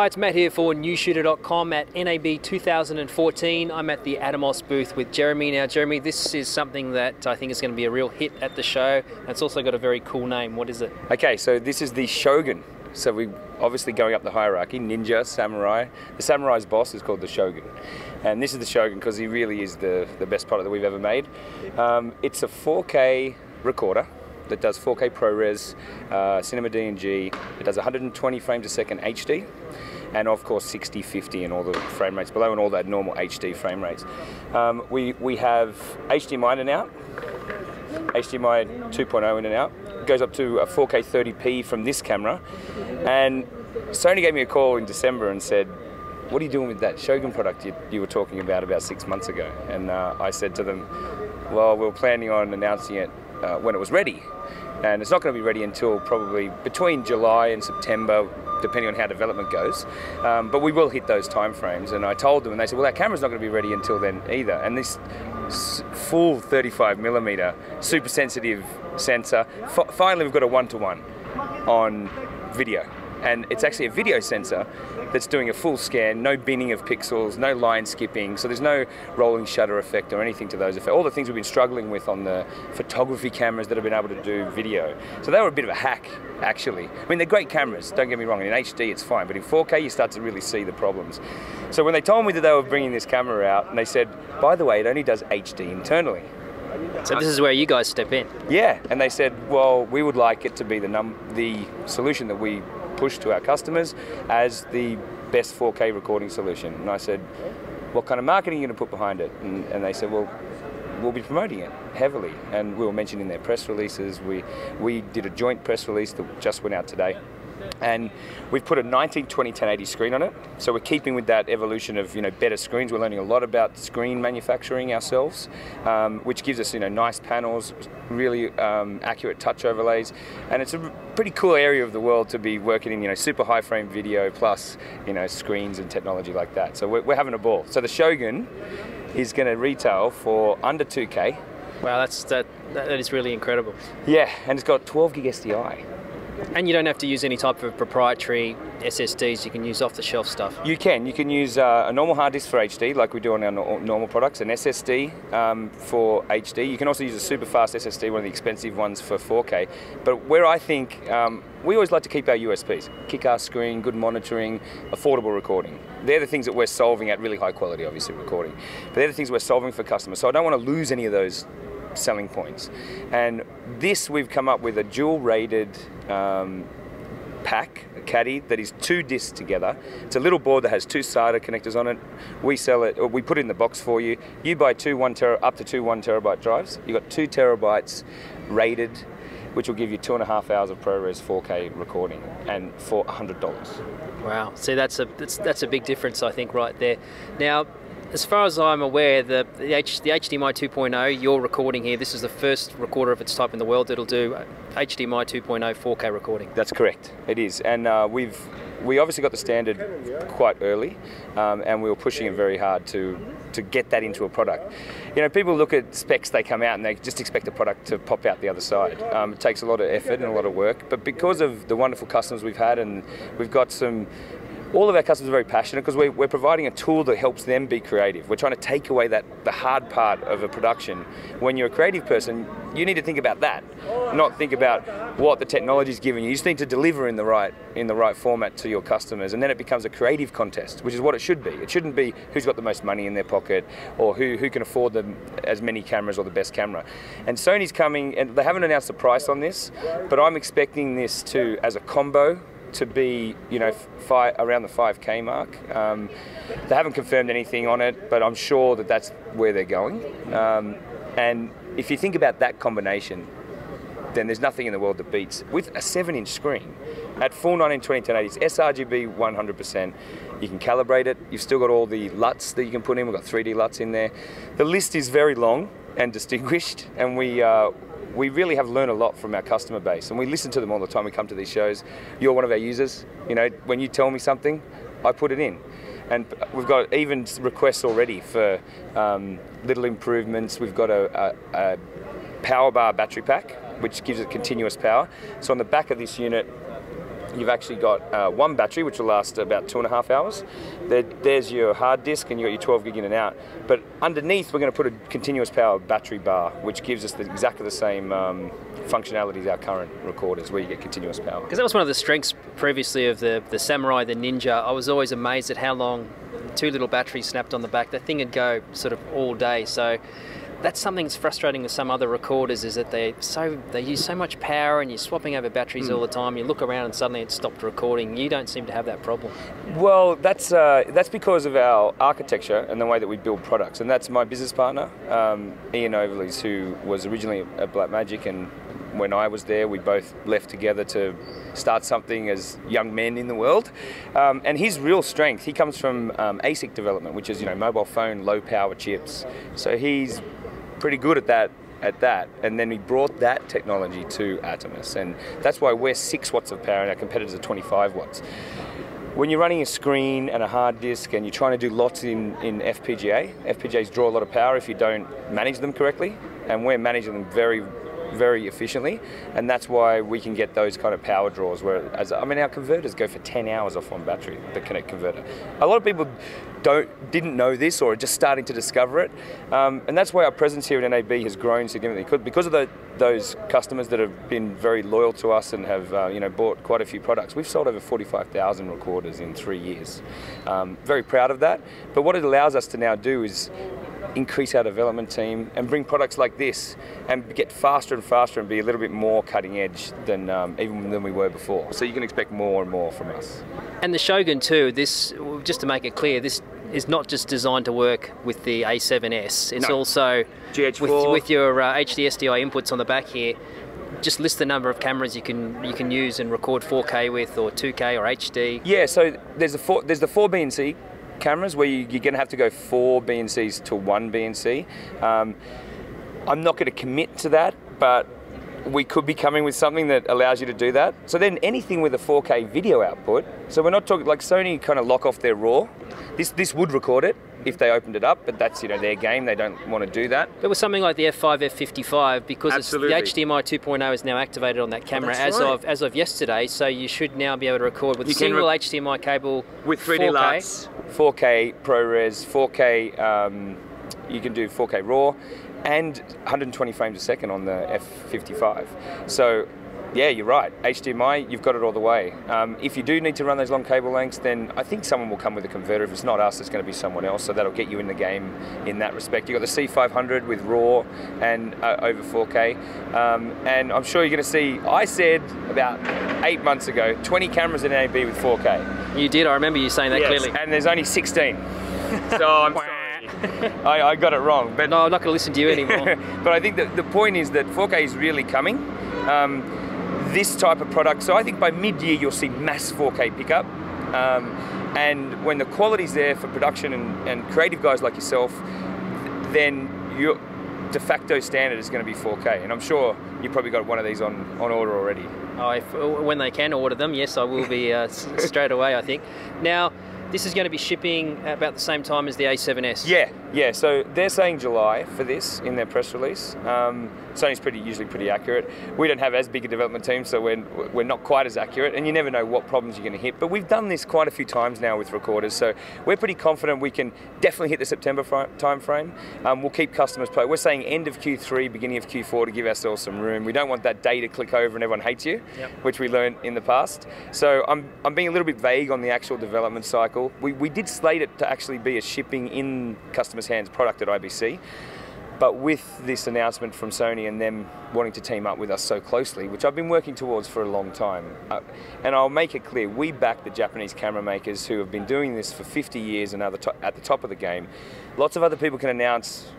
Hi, it's Matt here for newshooter.com at NAB 2014. I'm at the Atomos booth with Jeremy. Now, Jeremy, this is something that I think is going to be a real hit at the show. And it's also got a very cool name. What is it? Okay, so this is the Shogun. So we obviously going up the hierarchy, ninja, samurai. The samurai's boss is called the Shogun. And this is the Shogun because he really is the best product that we've ever made. It's a 4K recorder that does 4K ProRes, Cinema D&G. It does 120 frames a second HD, and of course 60, 50 and all the frame rates below, and all that normal HD frame rates. We have HDMI in and out, HDMI 2.0 in and out. It goes up to a 4K 30p from this camera. And Sony gave me a call in December and said, "What are you doing with that Shogun product you were talking about 6 months ago?" And I said to them, "Well, we were planning on announcing it when it was ready. And it's not going to be ready until probably between July and September, depending on how development goes. But we will hit those time frames." And I told them, and they said, "Well, our camera's not going to be ready until then either." And this full 35mm super sensitive sensor, finally we've got a 1-to-1 on video. And it's actually a video sensor that's doing a full scan, no binning of pixels, no line skipping, so there's no rolling shutter effect or anything to those effects. All the things we've been struggling with on the photography cameras that have been able to do video. So they were a bit of a hack, actually. I mean, they're great cameras, don't get me wrong. In HD it's fine, but in 4K you start to really see the problems. So when they told me that they were bringing this camera out, and they said, "By the way, it only does HD internally." So this is where you guys step in. Yeah, and they said, "Well, we would like it to be the solution that we push to our customers as the best 4K recording solution." And I said, "What kind of marketing are you going to put behind it?" And they said, "Well, we'll be promoting it heavily." And we were mentioned in their press releases. We did a joint press release that just went out today. And we've put a 1920 1080 screen on it, so we're keeping with that evolution of better screens. We're learning a lot about screen manufacturing ourselves, which gives us nice panels, really accurate touch overlays, and it's a pretty cool area of the world to be working in. Super high frame video plus screens and technology like that. So we're having a ball. So the Shogun is going to retail for under 2K. Wow, that is really incredible. Yeah, and it's got 12 gig SDI. And you don't have to use any type of proprietary SSDs, you can use off-the-shelf stuff. You can use a normal hard disk for HD, like we do on our normal products, an SSD for HD. You can also use a super fast SSD, one of the expensive ones for 4K. But where I think, we always like to keep our USPs. Kick-ass screen, good monitoring, affordable recording. They're the things that we're solving at really high quality, obviously, recording. But they're the things we're solving for customers. So I don't want to lose any of those selling points. And this, we've come up with a dual rated pack, a caddy, that is 2 discs together. It's a little board that has 2 SATA connectors on it. We sell it, or we put it in the box for you. You buy up to 1 terabyte drives. You've got 2 terabytes rated, which will give you 2.5 hours of ProRes 4K recording, and for $100. Wow, see, that's a big difference, I think, right there. Now, as far as I'm aware, the HDMI 2.0, you're recording here, this is the first recorder of its type in the world that'll do HDMI 2.0 4K recording. That's correct, it is. And we obviously got the standard quite early, and we were pushing it very hard to get that into a product. People look at specs, they come out and they just expect the product to pop out the other side. It takes a lot of effort and a lot of work, but because of the wonderful customers we've had, and we've got all of our customers are very passionate because we're providing a tool that helps them be creative. We're trying to take away the hard part of a production. When you're a creative person, you need to think about that, not think about what the technology's giving you. You just need to deliver in the right format to your customers, and then it becomes a creative contest, which is what it should be. It shouldn't be who's got the most money in their pocket or who can afford as many cameras or the best camera. And Sony's coming, and they haven't announced the price on this, but I'm expecting this as a combo to be, around the 5K mark. They haven't confirmed anything on it, but I'm sure that that's where they're going. And if you think about that combination, then there's nothing in the world that beats. With a 7-inch screen, at full 1920 1080, it's sRGB 100%. You can calibrate it. You've still got all the LUTs that you can put in. We've got 3D LUTs in there. The list is very long and distinguished, and we really have learned a lot from our customer base, and we listen to them all the time. We come to these shows. You're one of our users. When you tell me something, I put it in. And we've got even requests already for little improvements. We've got a power bar battery pack, which gives it continuous power. So on the back of this unit, you've actually got one battery, which will last about 2.5 hours. There's your hard disk, and you've got your 12 gig in and out. But underneath, we're going to put a continuous power battery bar, which gives us exactly the same functionality as our current recorders, where you get continuous power. Because that was one of the strengths previously of the Samurai, the Ninja. I was always amazed at how long 2 little batteries snapped on the back. That thing would go sort of all day. So that's something that's frustrating with some other recorders, is that they use so much power, and you're swapping over batteries all the time. You look around and suddenly it's stopped recording. You don't seem to have that problem. Well, that's because of our architecture and the way that we build products. And that's my business partner, Ian Overleys, who was originally at Blackmagic, and when I was there, we both left together to start something as young men in the world. And his real strength, he comes from ASIC development, which is, mobile phone, low power chips. So he's pretty good at that, and then we brought that technology to Atomos, and that's why we're 6 watts of power and our competitors are 25 watts. When you're running a screen and a hard disk and you're trying to do lots in FPGAs draw a lot of power if you don't manage them correctly, and we're managing them very, very efficiently, and that's why we can get those kind of power draws. Whereas, our converters go for 10 hours off one battery, the Connect converter. A lot of people didn't know this, or are just starting to discover it, and that's why our presence here at NAB has grown significantly, because of those customers that have been very loyal to us and have bought quite a few products. We've sold over 45,000 recorders in 3 years. Very proud of that, but what it allows us to now do is increase our development team and bring products like this and get faster and faster and be a little bit more cutting edge than even than we were before. So you can expect more and more from us. And the Shogun too, this, just to make it clear, this is not just designed to work with the A7S, it's also GH4. with your HD SDI inputs on the back here. Just list the number of cameras you can use and record 4K with, or 2K or HD. Yeah, so there's the 4 BNC cameras where you're going to have to go 4 BNCs to 1 BNC. I'm not going to commit to that, but we could be coming with something that allows you to do that. So then anything with a 4K video output, so we're not talking like Sony kind of lock off their RAW. This would record it if they opened it up, but that's their game. They don't want to do that. But with something like the F5, F55, because the HDMI 2.0 is now activated on that camera as of yesterday, so you should now be able to record with a single HDMI cable with 3D LUTs, 4K ProRes, 4K. You can do 4K RAW and 120 frames a second on the F55. So yeah, you're right. HDMI, you've got it all the way. If you do need to run those long cable lengths, then I think someone will come with a converter. If it's not us, it's going to be someone else. So that'll get you in the game in that respect. You've got the C500 with RAW and over 4K. And I'm sure you're going to see, I said about 8 months ago, 20 cameras in NAB with 4K. You did, I remember you saying that clearly. And there's only 16. So I'm sorry. I got it wrong. But no, I'm not going to listen to you anymore. But I think that the point is that 4K is really coming. This type of product, so I think by mid-year you'll see mass 4K pickup, and when the quality's there for production and creative guys like yourself, then your de facto standard is going to be 4K, and I'm sure you've probably got one of these on order already. When they can order them, yes, I will be straight away, I think. Now, this is going to be shipping about the same time as the A7S. Yeah. So they're saying July for this in their press release. Sony's usually pretty accurate. We don't have as big a development team, so we're not quite as accurate, and you never know what problems you're going to hit. But we've done this quite a few times now with recorders, so we're pretty confident we can definitely hit the September time frame. We'll keep customers play. We're saying end of Q3, beginning of Q4 to give ourselves some room. We don't want that day to click over and everyone hates you, which we learned in the past. So I'm being a little bit vague on the actual development cycle. We did slate it to actually be a shipping in customers' hands product at IBC. But with this announcement from Sony and them wanting to team up with us so closely, which I've been working towards for a long time, and I'll make it clear, we back the Japanese camera makers who have been doing this for 50 years and are at the top of the game. Lots of other people can announce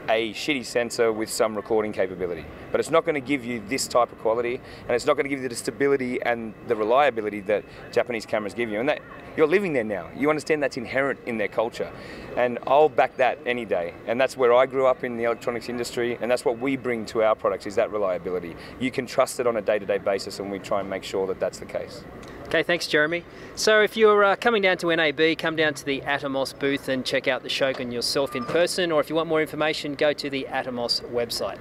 a shitty sensor with some recording capability, but it's not going to give you this type of quality, and it's not going to give you the stability and the reliability that Japanese cameras give you. And that you're living there now. You understand that's inherent in their culture, and I'll back that any day. And that's where I grew up in the electronics industry, and that's what we bring to our products, is that reliability. You can trust it on a day-to-day basis, and we try and make sure that that's the case. Okay, thanks Jeremy. So if you're coming down to NAB, come down to the Atomos booth and check out the Shogun yourself in person, or if you want more information, go to the Atomos website.